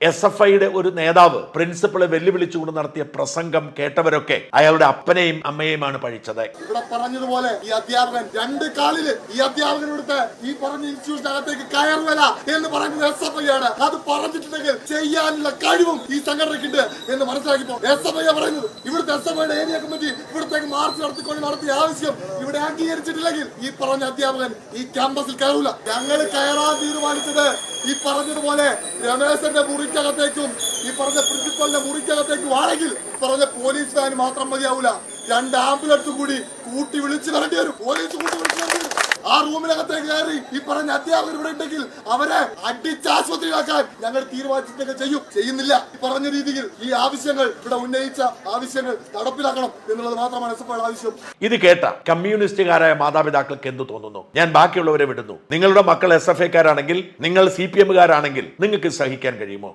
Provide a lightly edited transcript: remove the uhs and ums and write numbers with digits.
SFIയുടെ ഒരു നേതാവ് പ്രിൻസിപ്പളെ വെല്ലുവിളിച്ചുകൊണ്ട് നടത്തിയ പ്രസംഗം കേട്ടവരൊക്കെ അയാളുടെ അപ്പനെയും അമ്മയെയുമാണ് പഴിച്ചത്. ഇവിടെ പറഞ്ഞതുപോലെ ഈ അധ്യാപകൻ രണ്ട് കാലില് ഈ അധ്യാപകനോടുത്ത് ഈ പറഞ്ഞ ഇൻസ്റ്റിറ്റ്യൂഷനകത്തേക്ക് കയറുവല എന്ന് പറയുന്നത് SFI ആണ്. അത് പറഞ്ഞിട്ടുണ്ടെങ്കിൽ ചെയ്യാനുള്ള കഴിവും ഈ സംഘടനയ്ക്കുണ്ട് എന്ന് മനസ്സിലാക്കിപ്പോ SFI പറയുന്നത് ഇവിടുത്തെ SFIയുടെ ഏരിയ കമ്മിറ്റി ഇവിടത്തേക്ക് മാർച്ച് നടത്തിയ ആവശ്യം ഇവിടെ അംഗീകരിച്ചിട്ടില്ലെങ്കിൽ ഈ പറഞ്ഞ അധ്യാപകൻ ഈ ക്യാമ്പസിൽ കയറൂല. ഞങ്ങൾ കയറാൻ തീരുമാനിച്ചത് ഈ പറഞ്ഞതുപോലെ രമേശന്റെ മുറിക്കകത്തേക്കും ഈ പറഞ്ഞ പ്രിൻസിപ്പലിന്റെ മുറിക്കകത്തേക്കും ആണെങ്കിൽ പറഞ്ഞ പോലീസ് വാൻ മാത്രം മതിയാവൂല, 2 ആംബുലൻസും കൂടി കൂട്ടി വിളിച്ചു വരേണ്ടി വരും. പോലീസ് കൂട്ടി വിളിച്ചു വരേണ്ടി വരും. ആ റൂമിനകത്തേക്ക് കയറി ഈ പറഞ്ഞ അധ്യാപകർ ഇവിടെ ഉണ്ടെങ്കിൽ അവരെ അടിച്ച് ആശുപത്രിയിലാക്കാൻ ഞങ്ങൾ തീരുമാനിച്ചിട്ടൊക്കെ ചെയ്യുന്നില്ല. ഈ പറഞ്ഞ രീതിയിൽ ഈ ആവശ്യങ്ങൾ ഇവിടെ ഉന്നയിച്ച ആവശ്യങ്ങൾ നടപ്പിലാക്കണം എന്നുള്ളത് മാത്രമാണ് SFIയുടെ ആവശ്യം. ഇത് കേട്ട കമ്മ്യൂണിസ്റ്റുകാരായ മാതാപിതാക്കൾക്ക് എന്ത് തോന്നുന്നു? ഞാൻ ബാക്കിയുള്ളവരെ വിടുന്നു. നിങ്ങളുടെ മക്കൾ SFIക്കാരാണെങ്കിൽ, നിങ്ങൾ CPMകാരാണെങ്കിൽ നിങ്ങൾക്ക് സഹിക്കാൻ കഴിയുമോ?